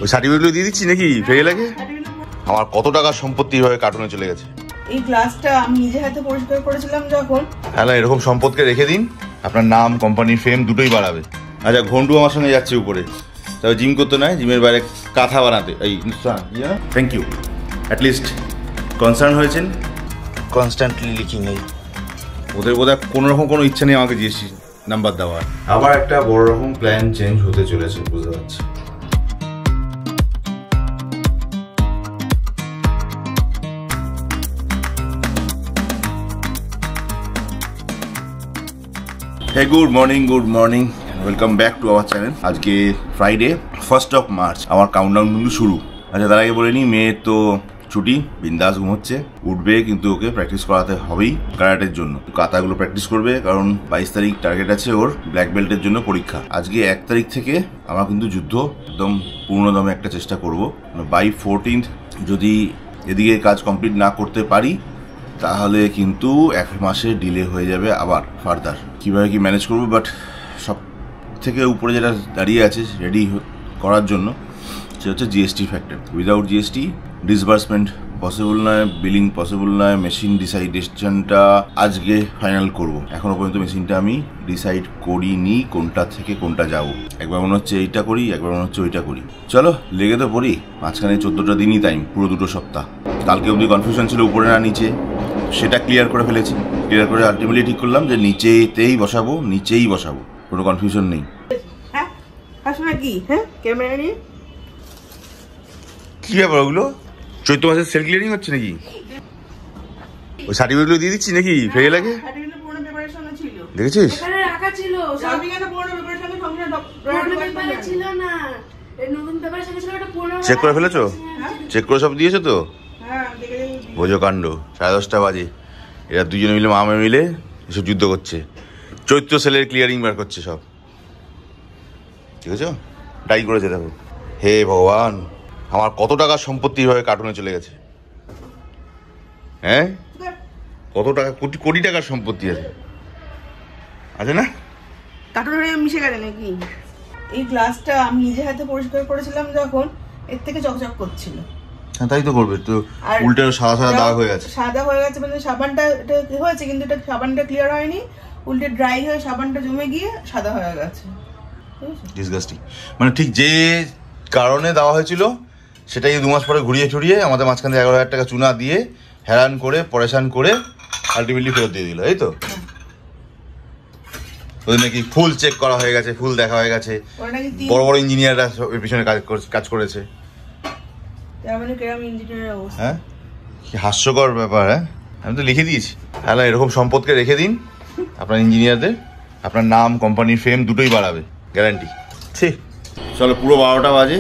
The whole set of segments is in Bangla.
ওই সার্টিফিকেটগুলো দিয়ে দিচ্ছি নাকি ফেরে লাগে। আমার কত টাকার সম্পত্তি এইভাবে কার্টুনে চলে গেছে। এই গ্লাসটা আমি নিজে হাতে পরিষ্কার করেছিলাম যখন। হ্যাঁ, এরকম সম্পদকে রেখে দিন, আপনার নাম কোম্পানির ফেম দুটোই বাড়াবে। আচ্ছা, ঘন্টু আমার সঙ্গে যাচ্ছে উপরে, তবে জিম করতে নয়, জিমের বাইরে কাঁথা বানাতে। এই থ্যাংক ইউ, অ্যাটলিস্ট কনসার্ন হয়েছেন। কনস্ট্যান্টলি লিখিং নেই ওদের, বোধহয় কোনোরকম কোনো ইচ্ছা নেই আমাকে জিএসটি নাম্বার দেওয়ার। আবার একটা বড় রকম প্ল্যান চেঞ্জ হতে চলেছে, বুঝতে পারছি। Hey good morning, welcome back to our channel. আজকে ফ্রাইডে 1st of March, আমার কাউন্টডাউন কিন্তু শুরু। আচ্ছা, তার আগে বলে নিই, মেয়ের তো ছুটি, বিন্দাস ঘুমোচ্ছে, উঠবে, কিন্তু ওকে প্র্যাকটিস করাতে হবেই ক্যারাটের জন্য। কাতাগুলো প্র্যাকটিস করবে, কারণ 22 তারিখ টার্গেট আছে ওর ব্ল্যাক বেল্টের জন্য পরীক্ষা। আজকে 1 তারিখ থেকে আমরা কিন্তু যুদ্ধ একদম পূর্ণদমে একটা চেষ্টা করব। বাই 14th যদি এদিকে কাজ কমপ্লিট না করতে পারি, তাহলে কিন্তু 1 মাসে ডিলে হয়ে যাবে আবার ফার্দার। কীভাবে কি ম্যানেজ করবো, বাট সব থেকে উপরে যেটা দাঁড়িয়ে আছে রেডি করার জন্য, সেটা হচ্ছে GST factor. Without GST disbursement possible নয়, বিলিং পসিবল নয়। মেশিন ডিসাইডেশনটা আজকে ফাইনাল করব। এখনো পর্যন্ত মেশিনটা আমি ডিসাইড করিনি কোনটা থেকে কোনটা যাব। একবার মনে হচ্ছে এইটা করি, একবার মনে হচ্ছে ওইটা করি। চলো, লেগে তো পড়ি। মাঝখানে 14টা দিনই টাইম, পুরো 2 সপ্তাহ। কালকে অবধি কনফিউশন ছিল উপরে না নিচে, সেটা ক্লিয়ার করে ফেলেছি। ক্লিয়ার করে আলটিমেটলি ঠিক করলাম যে নিচেই বসাবো, কোনো কনফিউশন নেই। হ্যাঁ, আসলে কি ক্যামেরা নিয়ে কি ব্যাপার ওগুলো? চৈত্র মাসের সেল ক্লিয়ারিং হচ্ছে নাকি? ওই সার্টিফিকেটগুলো দিয়ে দিচ্ছি নাকি ফেরে লাগে? দেখেছিস? চেক করে ফেলেছো? চেক করে সব দিয়েছো তো? বোঝো কাণ্ড। 10:30 বাজে, এরা দুজনে মিলে, মামা মিলে এসব যুদ্ধ করছে। চৈত্র সেলের ক্লিয়ারিং বার করছে সব, ঠিক আছে? ডাই করেছে, দেখো। হে ভগবান, আমার কত টাকার সম্পত্তি এইভাবে কার্টুনে চলে গেছে। হ্যাঁ, কত টাকা, কোটি টাকার সম্পত্তি আছে না? কার্টুনে মিশে গেছে নাকি? এই গ্লাসটা আমি নিজে হাতে পরিষ্কার করেছিলাম যখন, এর থেকে চকচক করছিল। হ্যাঁ, তাই তো করবে তো। উল্টে সাদা দাগ হয়ে গেছে। সাদা হয়ে গেছে মানে সাবানটা এটা হয়েছে, কিন্তু এটা সাবানটা ক্লিয়ার হয়নি, উল্টে ড্রাই হয়ে সাবানটা জমে গিয়ে সাদা হয়ে গেছে। ডিসগাস্টিং। মানে ঠিক যে কারণে দেওয়া হয়েছিল সেটাই 2 মাস পরে ঘুরিয়ে ছড়িয়ে আমাদের মাঝখানে 11,000 টাকা চুনা দিয়ে হেরান করে পরেশান করে আলটিমেটলি ফেরত দিয়ে দিল, এই তো। ওদের নাকি ফুল চেক করা হয়ে গেছে, ফুল দেখা হয়ে গেছে, বড় বড় ইঞ্জিনিয়াররা এর পিছনে কাজ করেছে। হ্যাঁ, কি হাস্যকর ব্যাপার। হ্যাঁ, আমি তো লিখে দিয়েছি, হ্যাঁ, এরকম সম্পদকে রেখে দিন, আপনার ইঞ্জিনিয়ারদের আপনার নাম কোম্পানির ফেম দুটোই বাড়াবে, গ্যারান্টি। ঠিক, চলো, পুরো 12টা বাজে,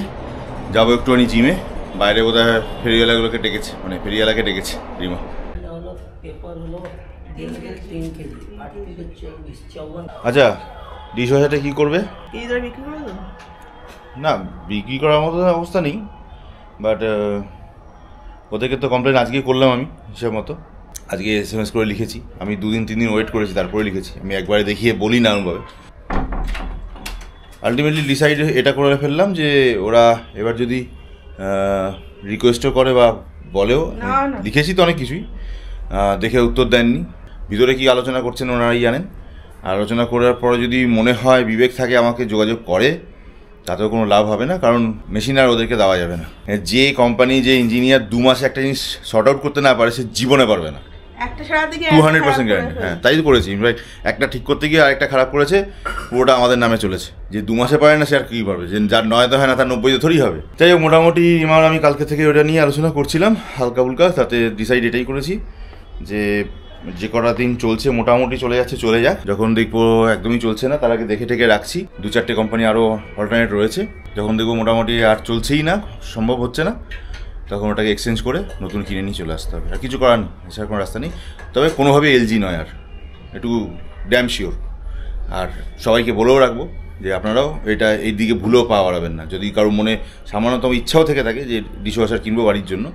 যাবো একটুখানি জিমে। বাইরে বোধহয় ফেরিওয়ালাগুলোকে ডেকেছে, মানে ফেরিওয়ালাকে ডেকেছে রিমা। আচ্ছা, ডিশ ওয়াশারটা কি করবে? না, বিক্রি করার মতো অবস্থা নেই, বাট ওদেরকে তো কমপ্লেন আজকেই করলাম আমি হিসেব মতো। আজকে SMS করে লিখেছি, আমি 2-3 দিন ওয়েট করেছি, তারপরে লিখেছি। আমি একবারে দেখিয়ে বলি না এরকমভাবে। আলটিমেটলি ডিসাইড এটা করে ফেললাম যে ওরা এবার যদি রিকোয়েস্টও করে বা বলেও, লিখেছি তো অনেক কিছুই, দেখে উত্তর দেননি। ভিতরে কি আলোচনা করছেন ওনারাই জানেন। আলোচনা করার পরে যদি মনে হয়, বিবেক থাকে, আমাকে যোগাযোগ করে, তাতেও কোনো লাভ হবে না, কারণ মেশিন আর ওদেরকে দেওয়া যাবে না। যে কোম্পানি, যে ইঞ্জিনিয়ার 2 মাসে একটা জিনিস শর্ট আউট করতে না পারে, সে জীবনে পারবে না। 200% গ্যারান্টি। হ্যাঁ, তাই তো করেছি। ইনফ্যাক্ট একটা ঠিক করতে গিয়ে আরেকটা খারাপ করেছে, পুরোটা আমাদের নামে চলেছে। যে 2 মাসে পারে না, সে আর কী পারবে? যে যার 9 হয় না, তার 90 থোড়ি হবে। যাই হোক, মোটামুটি আমার আমি কালকে থেকে ওটা নিয়ে আলোচনা করছিলাম হালকা ফুলকা, তাতে ডিসাইড এটাই করেছি যে কটা দিন চলছে মোটামুটি চলে যাচ্ছে, চলে যাক। যখন দেখবো একদমই চলছে না, তার আগে দেখে টেকে রাখছি। 2-4টে কোম্পানি আরও অল্টারনেট রয়েছে। যখন দেখবো মোটামুটি আর চলছেই না, সম্ভব হচ্ছে না, তখন ওটাকে এক্সচেঞ্জ করে নতুন কিনে নিয়ে চলে আসতে হবে। আর কিছু করার নেই, এছাড়া কোনো রাস্তা নেই। তবে কোনোভাবে LG নয়, আর একটু ড্যাম শিওর। আর সবাইকে বলেও রাখবো যে আপনারাও এটা এই দিকে ভুলেও পা বাড়াবেন না। যদি কারোর মনে সামান্যতম ইচ্ছাও থেকে থাকে যে ডিশ ওয়াশার কিনবো বাড়ির জন্য,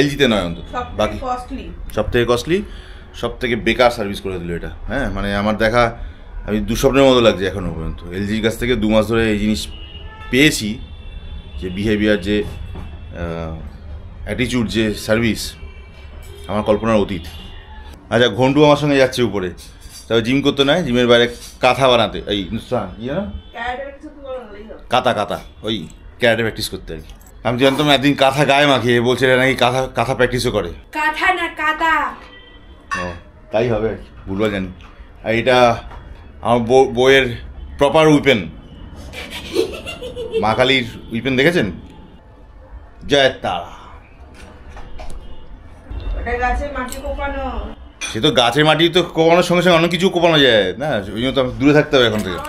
LGতে নয় অন্তত। বাকি সব থেকে কস্টলি, সব থেকে বেকার সার্ভিস করে দিল এটা। হ্যাঁ, মানে আমার দেখা, আমি দুঃস্বপ্নের মতো লাগছে এখনও পর্যন্ত। LGর কাছ থেকে 2 মাস ধরে এই জিনিস পেয়েছি, যে বিহেভিয়ার, যে অ্যাটিটিউড, যে সার্ভিস, আমার কল্পনার অতীত। আচ্ছা, ঘন্টু আমার সঙ্গে যাচ্ছে উপরে, তবে জিম করতে নয়, জিমের বাইরে কাঁথা বানাতে, এই কাঁথা ওই ক্যারাটে প্র্যাকটিস করতে আর কি। আমি জানতাম একদিন কাঁথা গায়ে মাখিয়ে বলছে নাকি কাঁথা প্র্যাকটিসও করে। কাঁথা না কাঁথা। হ্যাঁ তাই হবে আর কি, ভুলবা জানি। আর এটা আমার বইয়ের প্রপার উইপেন, মা কালীর উইপেন, দেখেছেন? জয় তারা। সে তো গাছের মাটি তো কোপানোর সঙ্গে সঙ্গে অনেক কিছু কোপানো যায় না, ওই জন্য তো দূরে থাকতে হবে এখন থেকে।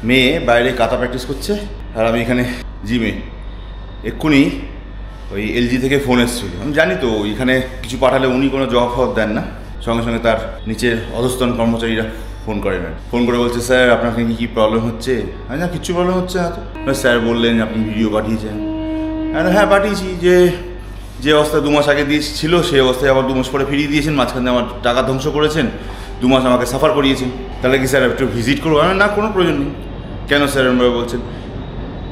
মেয়ে বাইরে কাঁথা প্র্যাকটিস করছে আর আমি এখানে জিমে। এক্ষুনি ওই এলজি থেকে ফোন এসেছিল। আমি জানি তো এখানে কিছু পাঠালে উনি কোনো জবাব ফবাব দেন না, সঙ্গে সঙ্গে তার নিচের অধস্তন কর্মচারীরা ফোন করে নেন। ফোন করে বলছে, স্যার আপনার কি প্রবলেম হচ্ছে? আমি না, কিচ্ছু প্রবলেম হচ্ছে না তো। স্যার বললেন আপনি ভিডিও পাঠিয়েছেন। হ্যাঁ পাঠিয়েছি, যে অবস্থায় 2 মাস আগে দিয়েছিল সেই অবস্থায় আবার 2 মাস পরে ফিরিয়ে দিয়েছেন, মাঝখানে আমার টাকা ধ্বংস করেছেন, 2 মাস আমাকে সাফার করিয়েছেন। তাহলে কি স্যার একটু ভিজিট করবো? না, কোনো প্রয়োজন নেই। কেন স্যার এরকমভাবে বলছেন?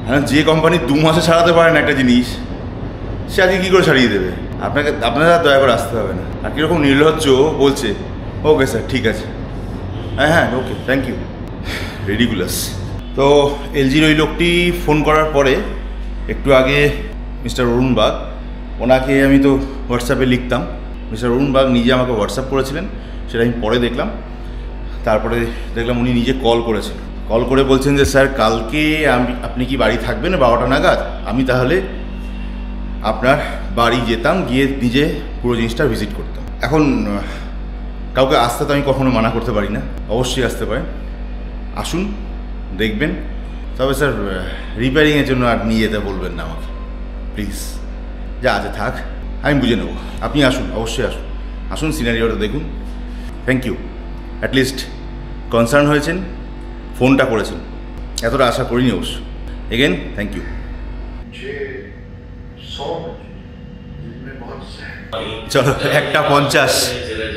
হ্যাঁ, যে কোম্পানি 2 মাসে সারাতে পারে না একটা জিনিস, সে আজকে কী করে সারিয়ে দেবে? আপনারা দয়া করে আসতে হবে না। আর কীরকম নির্লজ্জ বলছে, ওকে স্যার ঠিক আছে, হ্যাঁ ওকে থ্যাংক ইউ। রেডিকুলাস। তো এলজির ওই লোকটি ফোন করার পরে একটু আগে মিস্টার অরুণ বাগ, ওনাকে আমি তো হোয়াটসঅ্যাপে লিখতাম, মিস্টার অরুণ বাগ নিজে আমাকে হোয়াটসঅ্যাপ করেছিলেন, সেটা আমি পরে দেখলাম। তারপরে দেখলাম উনি নিজে কল করেছেন, কল করে বলছেন যে স্যার কালকে আপনি কি বাড়ি থাকবেন 12টা নাগাদ? আমি তাহলে আপনার বাড়ি যেতাম, গিয়ে নিজে পুরো জিনিসটা ভিজিট করতাম। এখন কাউকে আসতে তো আমি কখনো মানা করতে পারি না, অবশ্যই আসতে পারেন, আসুন দেখবেন। তবে স্যার রিপেয়ারিংয়ের জন্য আর নিয়ে যেতে বলবেন না আমাকে প্লিজ, যা আছে থাক, আমি বুঝে নেব। আপনি আসুন, অবশ্যই আসুন, সিনারিওটা দেখুন। থ্যাংক ইউ, অ্যাটলিস্ট কনসার্ন হয়েছেন, ফোনটা করেছেন, এতটা আশা করিনি অবশ্য। Again thank you. চলো 1:50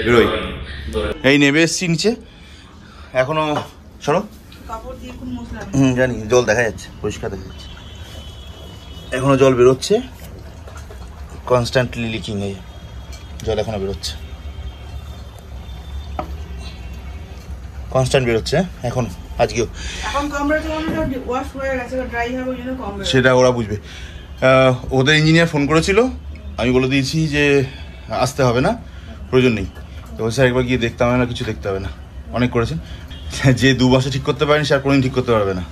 বেরোই। এই নেমে এসছি নিচে, এখনো সরো। জানি, জল দেখা যাচ্ছে, পরিষ্কার দেখা যাচ্ছে, এখনো জল বেরোচ্ছে, কনস্ট্যান্টলি লিকিং, এই জল এখনো বেরোচ্ছে, কনস্ট্যান্ট বেরোচ্ছে এখন, আজকেও। সেটা ওরা বুঝবে। ওদের ইঞ্জিনিয়ার ফোন করেছিল, আমি বলে দিয়েছি যে আসতে হবে না, প্রয়োজন নেই। তো স্যার একবার গিয়ে দেখতে হবে না, কিছু দেখতে হবে না, অনেক করেছেন। যে 2 মাসে ঠিক করতে পারেনি সে আর কোনোদিন ঠিক করতে পারবে না,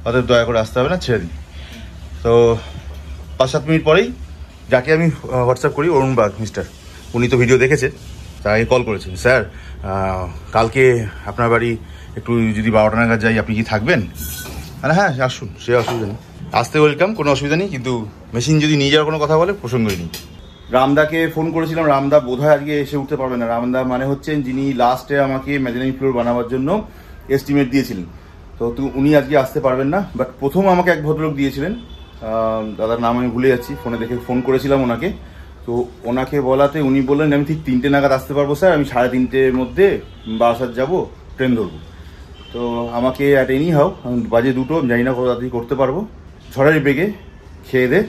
অতএব দয়া করে আসতে হবে না, ছেড়ে দিন। তো 5-7 মিনিট পরেই যাকে আমি হোয়াটসঅ্যাপ করি, অরুণ বাগ মিস্টার, উনি তো ভিডিও দেখেছে, তাকে কল করেছেন, স্যার কালকে আপনার বাড়ি একটু যদি 12টা নাগাদ যাই, আপনি কি থাকবেন? আরে হ্যাঁ আসুন, সে অসুবিধা নেই, আসতে ওয়েলকাম, কোনো অসুবিধা নেই, কিন্তু মেশিন যদি নিয়ে যাওয়ার কোনো কথা বলে প্রসঙ্গই নেই। রামদাকে ফোন করেছিলাম, রামদা বোধহয় আজকে এসে উঠতে পারবে না। রামদা মানে হচ্ছেন যিনি লাস্টে আমাকে মেজানিং ফ্লোর বানাবার জন্য এস্টিমেট দিয়েছিলেন, তো উনি আজকে আসতে পারবেন না। বাট প্রথম আমাকে এক ভদ্রলোক দিয়েছিলেন, দাদার নাম আমি ভুলে যাচ্ছি, ফোনে দেখে ফোন করেছিলাম ওনাকে, তো ওনাকে বলাতে উনি বললেন আমি ঠিক 3টে নাগাদ আসতে পারবো স্যার, আমি 3:30-র মধ্যে বারাসাত যাবো, ট্রেন ধরবো। তো আমাকে অ্যাট এনি হাউ, বাজে 2টো, জানি না কত তাড়াতাড়ি করতে পারবো, ঝড়ের বেগে খেয়ে দে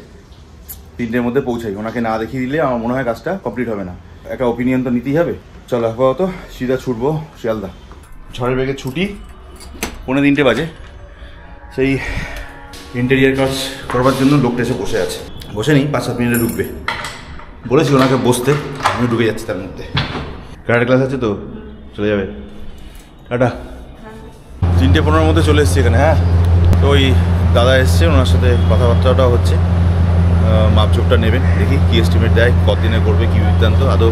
3টের মধ্যে পৌঁছাই। ওনাকে না দেখিয়ে দিলে আমার মনে হয় কাজটা কমপ্লিট হবে না, একটা ওপিনিয়ন তো নিতেই হবে। চলো আপাতত সিধা ছুটবো শিয়ালদা, ঝড়ের বেগে ছুটি, 3:45 বাজে। সেই ইন্টেরিয়ার কাজ করবার জন্য লোকটা এসে বসে আছে, বসে নেই, 5-7 মিনিটে ঢুকবে বলেছি ওনাকে বসতে, আমি ঢুকে যাচ্ছি তার মধ্যে। ক্যারাটে ক্লাস আছে তো, চলে যাবে। টাটা। 3:15-র মধ্যে চলে এসেছি এখানে। হ্যাঁ, তো ওই দাদা এসছে, ওনার সাথে কথাবার্তাটাও হচ্ছে, মাপঝোপটা নেবেন, দেখি কী এস্টিমেট দেয়, কতদিনে করবে, কী বৃত্তান্ত, আদৌ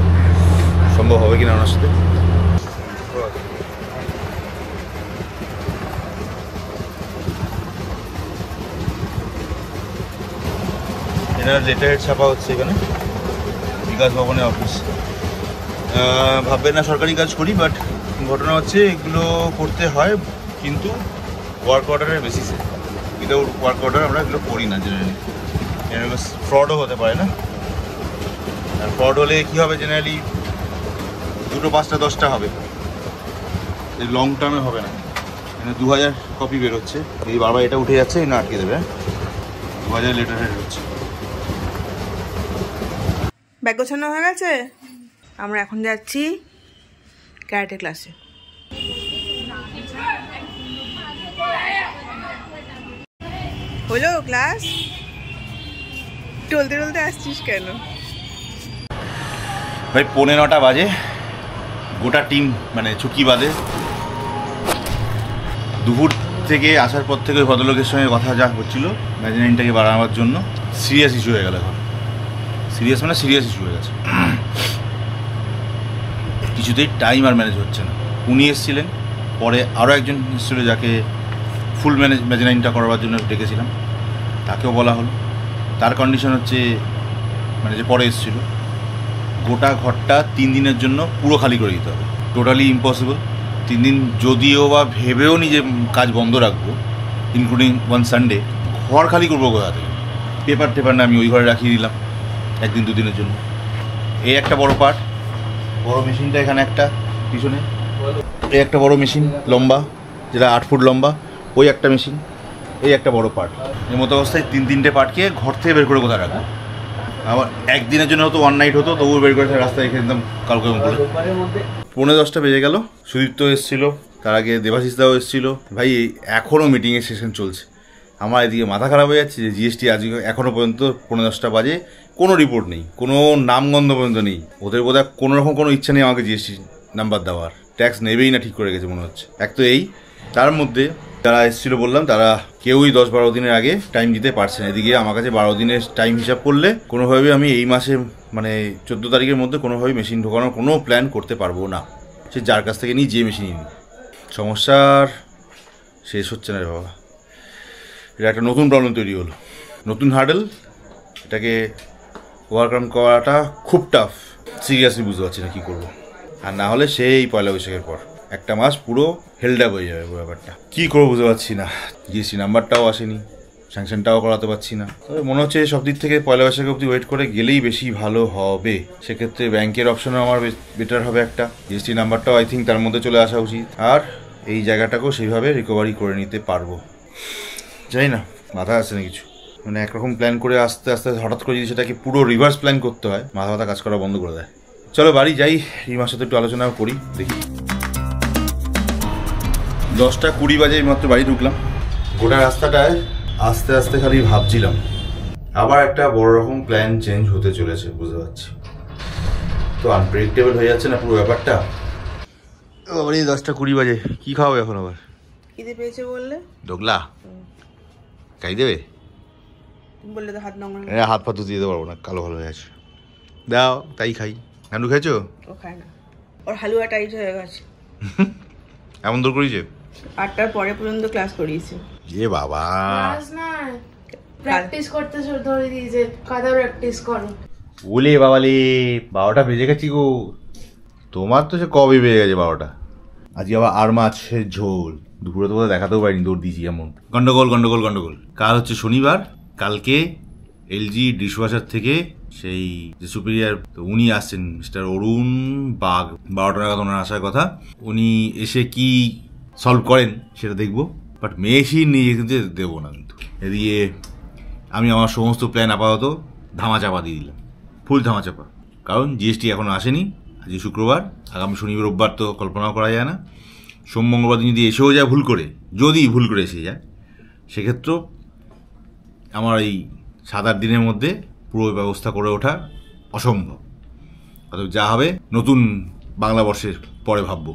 সম্ভব হবে কিনা ওনার সাথে। এটা লেটার ছাপা হচ্ছে এখানে, বিকাশ ভবনের অফিস। ভাববেন না সরকারি কাজ করি, বাট ঘটনা হচ্ছে এগুলো করতে হয় কিন্তু ওয়ার্ক অর্ডারের বেসিসে। উইদাউট ওয়ার্ক অর্ডার আমরা এগুলো করি না জেনারেলি। ফ্রডও হতে পারে না, আর ফ্রড হলে কী হবে, জেনারেলি 2, 5, 10টা হবে, লং টার্মে হবে না। এখানে 2000 কপি বেরোচ্ছে, এই বারবার এটা উঠে যাচ্ছে, না আটকে দেবে। 2000 লেটার হেড হচ্ছে। ব্যাগ গোছানো হয়ে গেছে, আমরা এখন যাচ্ছি ক্যারাটে ক্লাসে। হলো ক্লাস? টলতে টলতে আসছিস কেন ভাই? 9:15 বাজে, গোটা টিম মানে ছুটি বাদে। দুপুর থেকে আসার পর থেকে ওই ভদ্রলোকের সঙ্গে কথা যা হচ্ছিলো ম্যাজেনাইনটাকে বাড়ানোর জন্য, সিরিয়াস ইস্যু হয়ে গেল এখন। সিরিয়াস মানে সিরিয়াস ইস্যু হয়ে গেছে, কিছুতেই টাইম আর ম্যানেজ হচ্ছে না। উনি এসেছিলেন, পরে আরও একজন এসেছিল যাকে ফুল ম্যাজেনাইনটা করবার জন্য ডেকেছিলাম, তাকেও বলা হলো। তার কন্ডিশন হচ্ছে মানে যে পরে এসেছিলো, গোটা ঘরটা 3 দিনের জন্য পুরো খালি করে দিতে হবে। Totally impossible. 3 দিন যদিও বা ভেবেও নি যে কাজ বন্ধ রাখবো, ইনক্লুডিং 1 সানডে, ঘর খালি করবো কোথা থেকে? পেপার টেপার না আমি ওই ঘরে রাখিয়ে দিলাম 1 দিন 2 দিনের জন্য। এই একটা বড় পার্ট, বড় মেশিনটা এখানে একটা পিছনে, এই একটা বড় মেশিন লম্বা, যেটা 8 ফুট লম্বা, ওই একটা মেশিন, এই একটা বড় পার্ট। এর মতো অবস্থায় 3-3টে পার্টকে ঘর থেকে বের করে কোথায় রাখবো? আবার একদিনের জন্য হতো, 1 নাইট হতো, তবুও বের করে রাস্তায় রেখে দিতাম কালকে করে। 9:10 বেজে গেল, সুদীপ্ত এসেছিলো, তার আগে দেবাশিসদাও এসেছিলো। ভাই এখনও মিটিংয়ের সেশন চলছে, আমার এদিকে মাথা খারাপ হয়ে যাচ্ছে যে জিএসটি আজকে এখনও পর্যন্ত 9:10 বাজে কোনো রিপোর্ট নেই, কোনো নামগন্ধ পর্যন্ত নেই। ওদের বোধহয় কোনো রকম কোনো ইচ্ছা নেই আমাকে জিএসটি নাম্বার দেওয়ার, ট্যাক্স নেবেই না ঠিক করে গেছে মনে হচ্ছে। এক তো এই, তার মধ্যে যারা এসেছিলো বললাম তারা কেউই 10-12 দিনের আগে টাইম দিতে পারছে না। এদিকে আমার কাছে 12 দিনের টাইম হিসাব করলে কোনোভাবে আমি এই মাসে মানে 14 তারিখের মধ্যে কোনোভাবেই মেশিন ঢোকানোর কোনো প্ল্যান করতে পারবো না, সে যার কাছ থেকে নিই, যে মেশিনই নিই। সমস্যার শেষ হচ্ছে না রে বাবা। এটা একটা নতুন প্রবলেম তৈরি হলো, নতুন হার্ডেল, এটাকে ওভারকাম করাটা খুব টাফ। সিরিয়াসলি বুঝতে পারছি না কী করবো। আর না হলে সেই 1 বৈশাখের পর একটা মাস পুরো হেল্ডাপ হয়ে যাবে ব্যাপারটা। কী করবো বুঝতে পারছি না। জিএসটি নাম্বারটাও আসেনি, স্যাংশনটাও করাতে পারছি না। তবে মনে হচ্ছে সব দিক থেকে 1 বৈশাখ অবধি ওয়েট করে গেলেই বেশি ভালো হবে। সেক্ষেত্রে ব্যাংকের অপশনও আমার বেটার হবে একটা। জিএসটি নাম্বারটাও আই থিঙ্ক তার মধ্যে চলে আসা উচিত, আর এই জায়গাটাকেও সেইভাবে রিকভারি করে নিতে পারবো। জানি না, মাথা আসছে না কিছু। মানে একরকম প্ল্যান করে আস্তে আস্তে হঠাৎ করে যদি সেটাকে পুরো রিভার্স প্ল্যান করতে হয়, মাথা মাথা কাজ করা বন্ধ করে দেয়। চলো বাড়ি যাই, এই মাসে তো একটু আলোচনা করি, দেখি। 10:20 বাজে মাত্র বাড়ি ঢুকলাম। গোটা রাস্তাটায় আস্তে আস্তে খালি ভাবছিলাম আবার একটা বড় রকম প্ল্যান চেঞ্জ হতে চলেছে, বুঝতে পারছি তো। আনপ্রেডিক্টেবল হয়ে যাচ্ছে না পুরো ব্যাপারটা। আবার এই 10:20 বাজে, কি খাওয়াবে এখন আবার? খিদে পেয়েছে বললে ডোগলা খাই দেবে বললে তো হাত নোংরা। হাত পা ধুতে দিতে পারবো না, কালো ভালো হয়ে আছে। দাও তাই খাই। নানু খাইছো? ও খায় না, ওর হালুয়া টাইট হয়ে গেছে। এমন দূর করিয়েছে? 8টার পরে পর্যন্ত ক্লাস করিয়েছে। এ বাবা, ক্লাস না প্র্যাকটিস করতে ধরে দিয়েছে, কাদা প্র্যাকটিস করো। ওলে বাবালে, 12টা বেজে গেছি গো। তোমার তো সে কবে বেজে গেছে 12টা। আজকে আবার আর মাছের ঝোল, দুপুরে তো দেখাতেও পারিনি, দৌড় দিয়েছি এমন। গন্ডগোল গন্ডগোল গন্ডগোল। কাল হচ্ছে শনিবার, কালকে এলজি ডিশওয়াশার থেকে সেই যে সুপিরিয়ার, তো উনি আসছেন, মিস্টার অরুণ বাগ। 12টা নাগাদ ওনার আসার কথা। উনি এসে কি সলভ করেন সেটা দেখবো, বাট মেশিন নিয়ে কিন্তু দেবো না কিন্তু। এদিকে আমি আমার সমস্ত প্ল্যান আপাতত ধামাচাপা দিয়ে দিলাম, ফুল ধামাচাপা। কারণ জিএসটি এখনও আসেনি, আজকে শুক্রবার, আগামী শনিবার রোববার তো কল্পনাও করা যায় না। সোম মঙ্গলবার দিন যদি এসেও যায় ভুল করে, যদি ভুল করে এসে যায়, সেক্ষেত্রেও আমার এই 7-8 দিনের মধ্যে পুরো ব্যবস্থা করে ওঠা অসম্ভব। অতএব যা হবে নতুন বাংলা বর্ষের পরে ভাববো।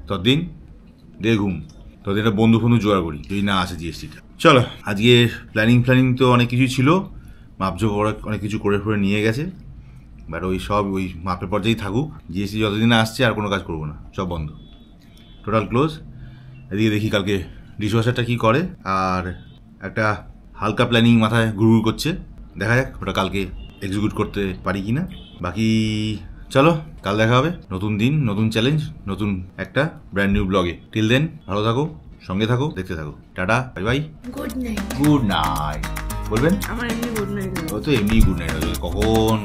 ততদিন ঘুম, ততদিন একটা বন্ধু জোগাড় করি যদি না আসে জিএসটিটা। চলো, আজকে প্ল্যানিং তো অনেক কিছুই ছিল, মাপজোক অনেক কিছু করে নিয়ে গেছে, বাট ওই সব ওই মাপের পর্যায়েই থাকুক। জিএসটি যতদিন আসছে আর কোনো কাজ করবো না, সব বন্ধ, টোটাল ক্লোজ। এদিকে দেখি কালকে ডিশওয়াশারটা কী করে, আর একটা হালকা প্ল্যানিং মাথায় ঘুরঘুর করছে, দেখা যাক ওটা কালকে এক্সিকিউট করতে পারি কি না। বাকি চলো কাল দেখা হবে, নতুন দিন, নতুন চ্যালেঞ্জ, নতুন একটা ব্র্যান্ড নিউ ব্লগে। টিল দেন ভালো থাকো, সঙ্গে থাকো, দেখতে থাকো। Tata, bye bye, good night. Good night বলবেন। আমার এমনি গুড নাইট। ও তো এমনি গুড নাইট, কখন